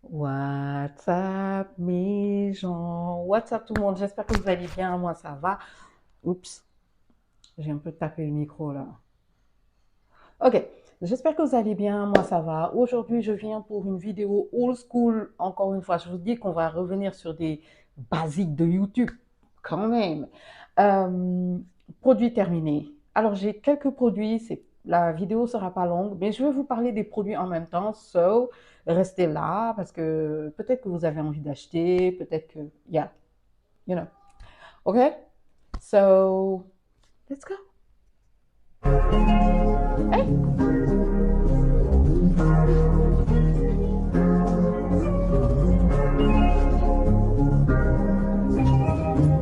What's up, mes gens? What's up, tout le monde? J'espère que vous allez bien. Moi, ça va. Oups, j'ai un peu tapé le micro là. Ok, j'espère que vous allez bien. Moi, ça va. Aujourd'hui, je viens pour une vidéo old school. Encore une fois, je vous dis qu'on va revenir sur des basiques de YouTube, quand même. Euh, Produits terminés. Alors, j'ai quelques produits. La vidéo sera pas longue, mais je vais vous parler des produits en même temps. So, restez là parce que peut-être que vous avez envie d'acheter, peut-être que, yeah, you know. Okay? So, let's go. Hey!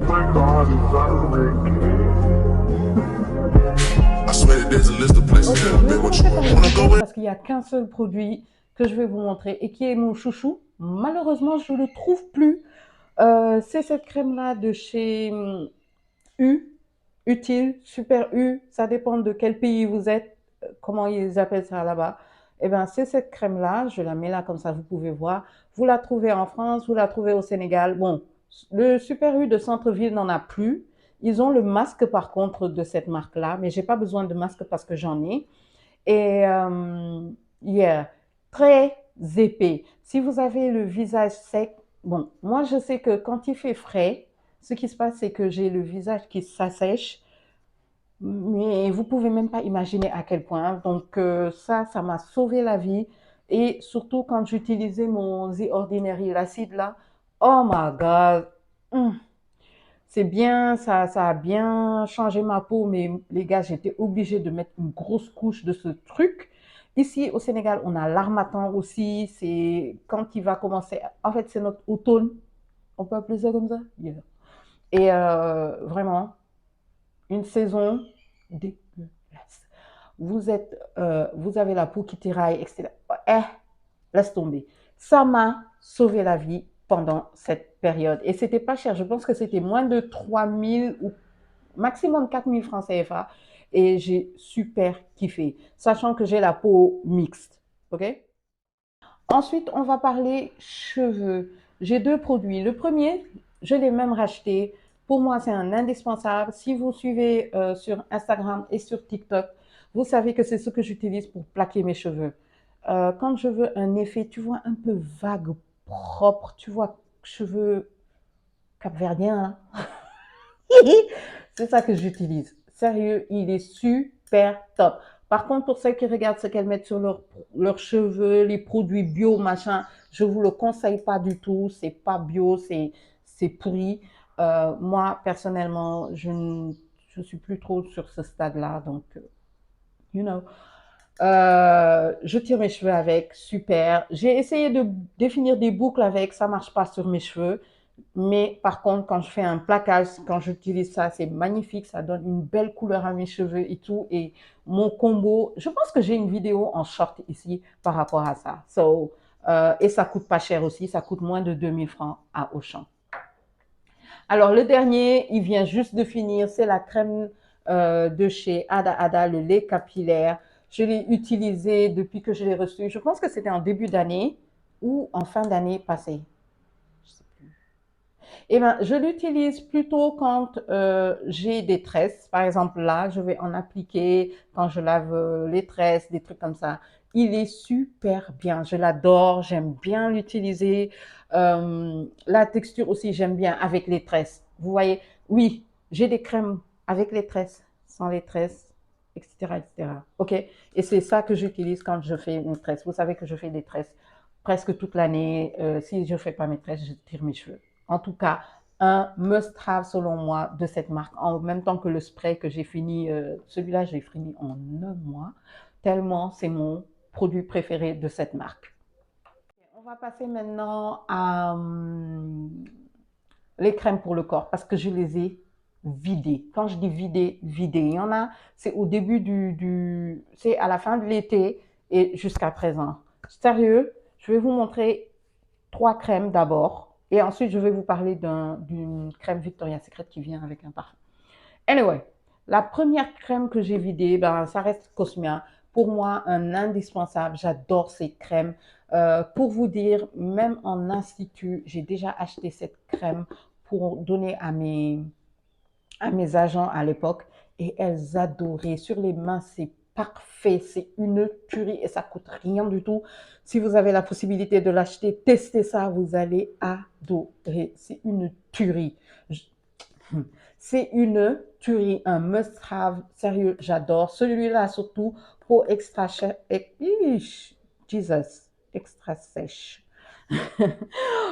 My God, is that I swear that there's a list of places Ok, that je I've vais been with commencer you. par le Wanna go business with? parce qu'il n'y a qu'un seul produit que je vais vous montrer et qui est mon chouchou. Malheureusement, je ne le trouve plus. C'est cette crème-là de chez U, Utile, Super U. Ça dépend de quel pays vous êtes, comment ils appellent ça là-bas. Eh bien, c'est cette crème-là. Je la mets là comme ça, vous pouvez voir. Vous la trouvez en France, vous la trouvez au Sénégal. Bon, le Super U de centre-ville n'en a plus. Ils ont le masque par contre de cette marque-là, mais j'ai pas besoin de masque parce que j'en ai. Et yeah, très épais. Si vous avez le visage sec, bon, moi je sais que quand il fait frais, ce qui se passe, c'est que j'ai le visage qui s'assèche, mais vous pouvez même pas imaginer à quel point. Donc ça m'a sauvé la vie. Et surtout quand j'utilisais mon The Ordinary, l'acide là, oh my God, hum, c'est bien, ça a bien changé ma peau, mais les gars, j'étais obligée de mettre une grosse couche de ce truc. Ici, au Sénégal, on a l'harmattan aussi. C'est quand il va commencer. En fait, c'est notre automne. On peut appeler ça comme ça? Yeah. Et vraiment, une saison dégueulasse. Vous avez la peau qui tiraille, etc. Eh, laisse tomber. Ça m'a sauvé la vie pendant cette période. Et c'était pas cher. Je pense que c'était moins de 3 000 ou maximum 4 000 francs CFA. Et j'ai super kiffé, sachant que j'ai la peau mixte. OK? Ensuite, on va parler cheveux. J'ai deux produits. Le premier, je l'ai même racheté. Pour moi, c'est un indispensable. Si vous suivez sur Instagram et sur TikTok, vous savez que c'est ce que j'utilise pour plaquer mes cheveux. Quand je veux un effet, tu vois, un peu vague, propre, tu vois, cheveux capverdiens, hein. C'est ça que j'utilise. Sérieux, il est super top. Par contre, pour celles qui regardent ce qu'elles mettent sur leurs cheveux, les produits bio, machin, je vous le conseille pas du tout. C'est pas bio, c'est pourri. Moi, personnellement, je suis plus trop sur ce stade-là. Donc, you know. Je tire mes cheveux avec, super. J'ai essayé de définir des boucles avec, ça marche pas sur mes cheveux. Mais par contre, quand je fais un plaquage, quand j'utilise ça, c'est magnifique. Ça donne une belle couleur à mes cheveux et tout. Et mon combo, je pense que j'ai une vidéo en short ici par rapport à ça. Et ça coûte pas cher aussi. Ça coûte moins de 2 000 francs à Auchan. Alors, le dernier, il vient juste de finir. C'est la crème de chez Ada Ada, le lait capillaire. Je l'ai utilisé depuis que je l'ai reçu. Je pense que c'était en début d'année ou en fin d'année passée. Je sais plus. Eh ben, je l'utilise plutôt quand j'ai des tresses. Par exemple, là, je vais en appliquer quand je lave les tresses, des trucs comme ça. Il est super bien. Je l'adore. J'aime bien l'utiliser. La texture aussi, j'aime bien avec les tresses. Vous voyez, oui, j'ai des crèmes avec les tresses, sans les tresses, etc., etc. OK? Et c'est ça que j'utilise quand je fais une tresse. Vous savez que je fais des tresses presque toute l'année. Si je ne fais pas mes tresses, je tire mes cheveux. En tout cas, un must-have selon moi de cette marque, en même temps que le spray que j'ai fini, celui-là, j'ai fini en un mois, tellement c'est mon produit préféré de cette marque. On va passer maintenant à les crèmes pour le corps parce que je les ai vidées. Quand je dis vidées, vidées, il y en a, c'est au début c'est à la fin de l'été et jusqu'à présent. Sérieux, je vais vous montrer 3 crèmes d'abord. Et ensuite, je vais vous parler d'une crème Victoria's Secret qui vient avec un parfum. Anyway, la première crème que j'ai vidée, ben, ça reste Cosmia. pour moi un indispensable. J'adore ces crèmes. Pour vous dire, même en institut, j'ai déjà acheté cette crème pour donner à mes agents à l'époque et elles adoraient. Sur les mains, c'est parfait, c'est une tuerie et ça coûte rien du tout. Si vous avez la possibilité de l'acheter, testez ça, vous allez adorer. C'est une tuerie. C'est une tuerie, un must-have. Sérieux, j'adore. Celui-là surtout, Pro Extra Jesus, extra sèche.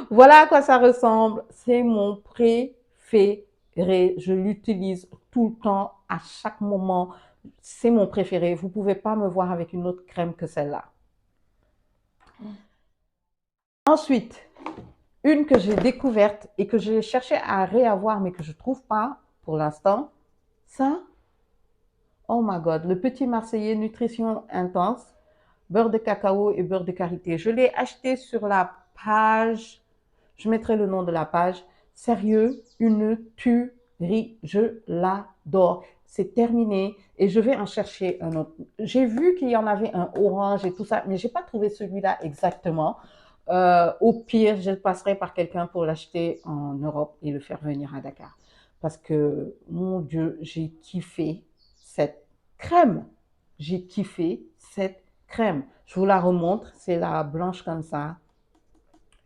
Voilà à quoi ça ressemble. C'est mon préféré. Je l'utilise tout le temps, à chaque moment. C'est mon préféré. Vous ne pouvez pas me voir avec une autre crème que celle-là. Ensuite, une que j'ai découverte et que j'ai cherché à réavoir, mais que je ne trouve pas pour l'instant, ça, oh my God, le Petit Marseillais Nutrition Intense, beurre de cacao et beurre de karité. Je l'ai acheté sur la page, je mettrai le nom de la page. Sérieux, une tuerie, je l'adore. C'est terminé et je vais en chercher un autre. J'ai vu qu'il y en avait un orange et tout ça, mais j'ai pas trouvé celui-là exactement. Au pire, je passerai par quelqu'un pour l'acheter en Europe et le faire venir à Dakar. Parce que, mon Dieu, j'ai kiffé cette crème. J'ai kiffé cette crème. Je vous la remontre, c'est la blanche comme ça.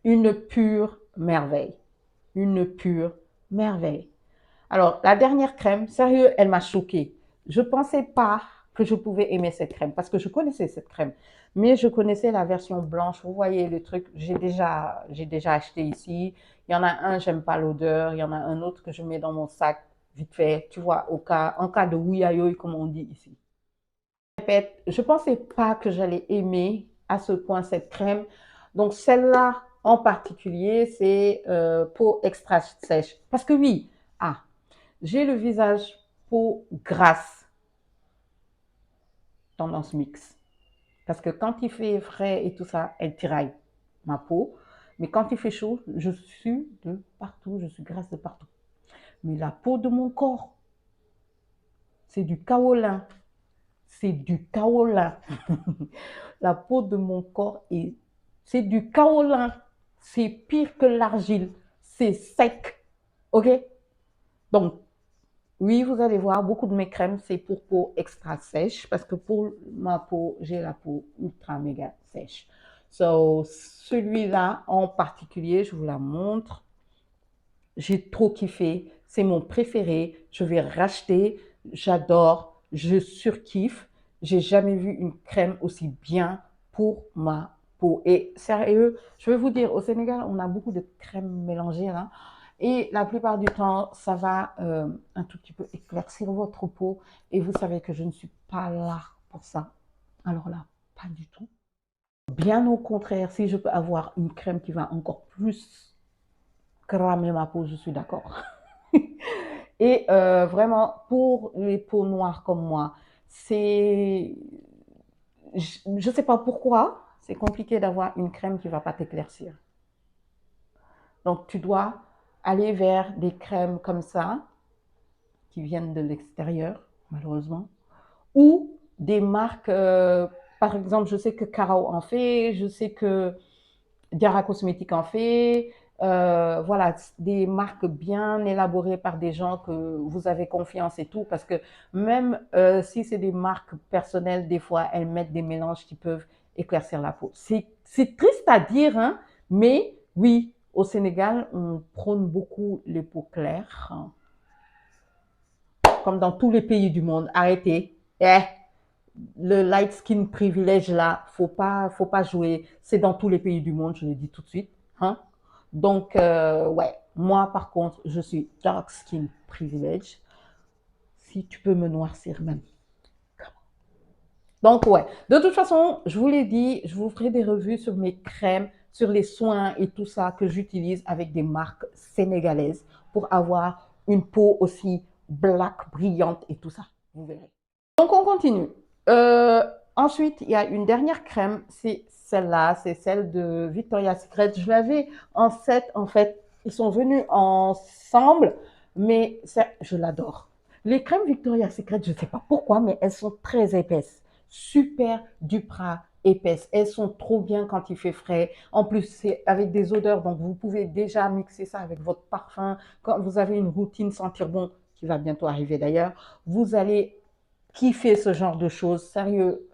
Une pure merveille. Une pure merveille. Alors, la dernière crème, sérieux, elle m'a choquée. Je ne pensais pas que je pouvais aimer cette crème parce que je connaissais cette crème, mais je connaissais la version blanche. Vous voyez le truc, j'ai déjà acheté ici. Il y en a un, j'aime pas l'odeur. Il y en a un autre que je mets dans mon sac vite fait, tu vois, en cas de ouïaïoï, comme on dit ici. Je ne pensais pas que j'allais aimer à ce point cette crème. Donc, celle-là en particulier, c'est peau extra sèche. Parce que oui, j'ai le visage peau grasse, tendance mixte. Parce que quand il fait frais et tout ça, elle tiraille ma peau. Mais quand il fait chaud, je suis de partout, je suis grasse de partout. Mais la peau de mon corps, c'est du kaolin. C'est du kaolin. La peau de mon corps, c'est du kaolin. C'est pire que l'argile. C'est sec. OK? Donc, oui, vous allez voir, beaucoup de mes crèmes, c'est pour peau extra sèche parce que pour ma peau, j'ai la peau ultra méga sèche. So, celui-là en particulier, je vous la montre. J'ai trop kiffé. C'est mon préféré. Je vais racheter. J'adore. Je surkiffe. J'ai jamais vu une crème aussi bien pour ma peau. Et sérieux, je vais vous dire, au Sénégal, on a beaucoup de crèmes mélangées là. Et la plupart du temps, ça va un tout petit peu éclaircir votre peau. Et vous savez que je ne suis pas là pour ça. Alors là, pas du tout. Bien au contraire, si je peux avoir une crème qui va encore plus cramer ma peau, je suis d'accord. Et vraiment, pour les peaux noires comme moi, c'est... Je ne sais pas pourquoi, c'est compliqué d'avoir une crème qui ne va pas t'éclaircir. Donc, tu dois aller vers des crèmes comme ça, qui viennent de l'extérieur, malheureusement, ou des marques, par exemple, je sais que Carao en fait, je sais que Diara Cosmétique en fait, voilà, des marques bien élaborées par des gens que vous avez confiance et tout, parce que même si c'est des marques personnelles, des fois, elles mettent des mélanges qui peuvent éclaircir la peau. C'est triste à dire, hein, mais oui, au Sénégal, on prône beaucoup les peaux claires, hein, comme dans tous les pays du monde. Arrêtez. Le light skin privilège là, faut pas jouer. C'est dans tous les pays du monde, je le dis tout de suite. Hein? Donc, ouais, moi par contre, je suis dark skin privilège. Si tu peux me noircir même. Donc, ouais, de toute façon, je vous l'ai dit, je vous ferai des revues sur mes crèmes, sur les soins et tout ça que j'utilise avec des marques sénégalaises pour avoir une peau aussi black, brillante et tout ça. Vous verrez. Donc, on continue. Euh, Ensuite, il y a une dernière crème, c'est celle-là, c'est celle de Victoria's Secret. Je l'avais en set, en fait, ils sont venus ensemble, mais je l'adore. Les crèmes Victoria's Secret, je ne sais pas pourquoi, mais elles sont très épaisses. super Duprat épaisses. Elles sont trop bien quand il fait frais. En plus, c'est avec des odeurs, donc vous pouvez déjà mixer ça avec votre parfum. Quand vous avez une routine sentir bon, qui va bientôt arriver d'ailleurs, vous allez kiffer ce genre de choses. Sérieux.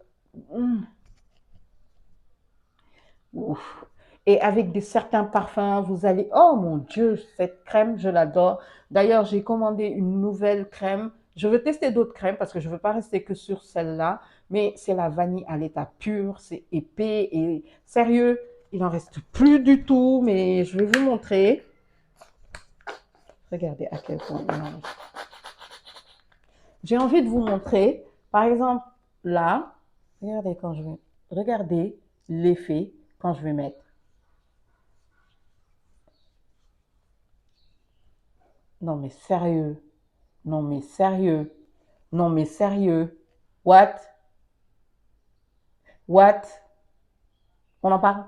Ouf. Et avec certains parfums, vous allez... Oh mon Dieu, cette crème, je l'adore. D'ailleurs, j'ai commandé une nouvelle crème. Je veux tester d'autres crèmes parce que je ne veux pas rester que sur celle-là. Mais c'est la vanille à l'état pur, c'est épais et sérieux, il n'en reste plus du tout, mais je vais vous montrer. Regardez à quel point il en reste. J'ai envie de vous montrer, par exemple, là, regardez quand je vais... Regardez l'effet quand je vais mettre. Non mais sérieux, non mais sérieux, non mais sérieux. What? What? On en parle?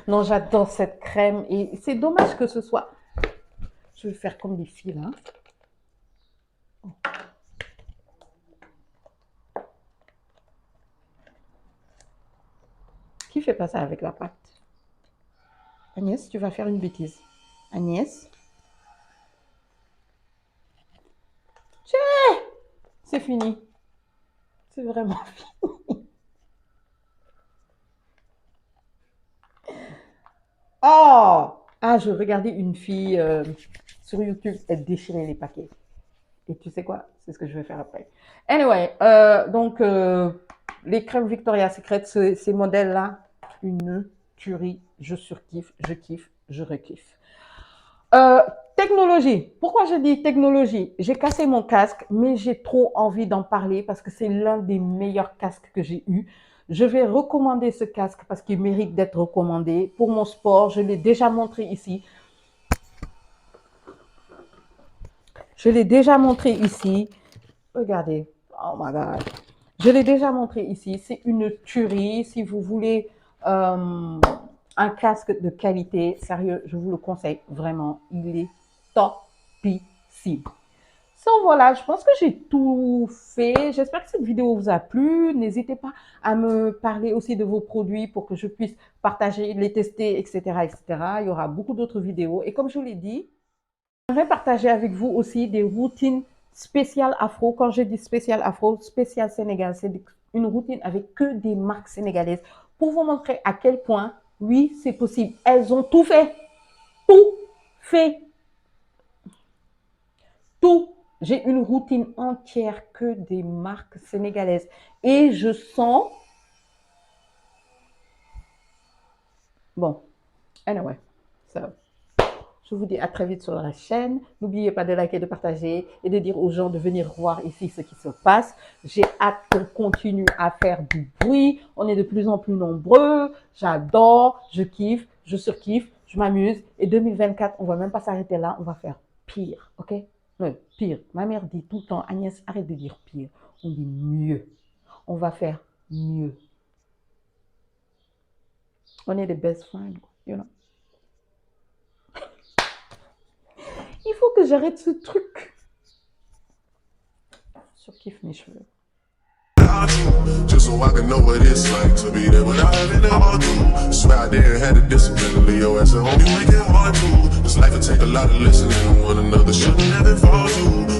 Non, j'adore cette crème et c'est dommage que ce soit... Je vais faire comme des filles là. Qui fait pas ça avec la pâte? Agnès, tu vas faire une bêtise. Agnès? C'est fini. C'est vraiment fini. Oh! Ah, je regardais une fille sur YouTube, elle déchirait les paquets. Et tu sais quoi? C'est ce que je vais faire après. Anyway, donc, les crèmes Victoria's Secret, ces modèles-là, une tuerie. Je surkiffe, je kiffe, je rekiffe. Technologie. Pourquoi je dis technologie? J'ai cassé mon casque, mais j'ai trop envie d'en parler parce que c'est l'un des meilleurs casques que j'ai eu. Je vais recommander ce casque parce qu'il mérite d'être recommandé. Pour mon sport, je l'ai déjà montré ici. Je l'ai déjà montré ici. Regardez. Oh my God. Je l'ai déjà montré ici. C'est une tuerie. Si vous voulez un casque de qualité, sérieux, je vous le conseille vraiment. Il est topissime. So voilà, je pense que j'ai tout fait. J'espère que cette vidéo vous a plu. N'hésitez pas à me parler aussi de vos produits pour que je puisse partager, les tester, etc., etc. Il y aura beaucoup d'autres vidéos. Et comme je vous l'ai dit, j'aimerais partager avec vous aussi des routines spéciales afro. Quand je dis spécial afro, spécial Sénégal, c'est une routine avec que des marques sénégalaises pour vous montrer à quel point, oui, c'est possible. Elles ont tout fait. Tout fait. Tout. J'ai une routine entière que des marques sénégalaises. Et je sens... Bon, anyway, so, je vous dis à très vite sur la chaîne. N'oubliez pas de liker, de partager et de dire aux gens de venir voir ici ce qui se passe. J'ai hâte qu'on continue à faire du bruit. On est de plus en plus nombreux. J'adore, je kiffe, je surkiffe, je m'amuse. Et 2024, on ne va même pas s'arrêter là. On va faire pire, ok? Non, pire. Ma mère dit tout le temps, Agnès, arrête de dire pire. On dit mieux. On va faire mieux. On est des best friends, you know. Il faut que j'arrête ce truc. Je surkiffe mes cheveux. Just so I can know what it's like to be there without having to argue. Swear I didn't have the discipline to leave your ass at home. You make it hard to. This life will take a lot of listening to one another. Shouldn't have it fall to.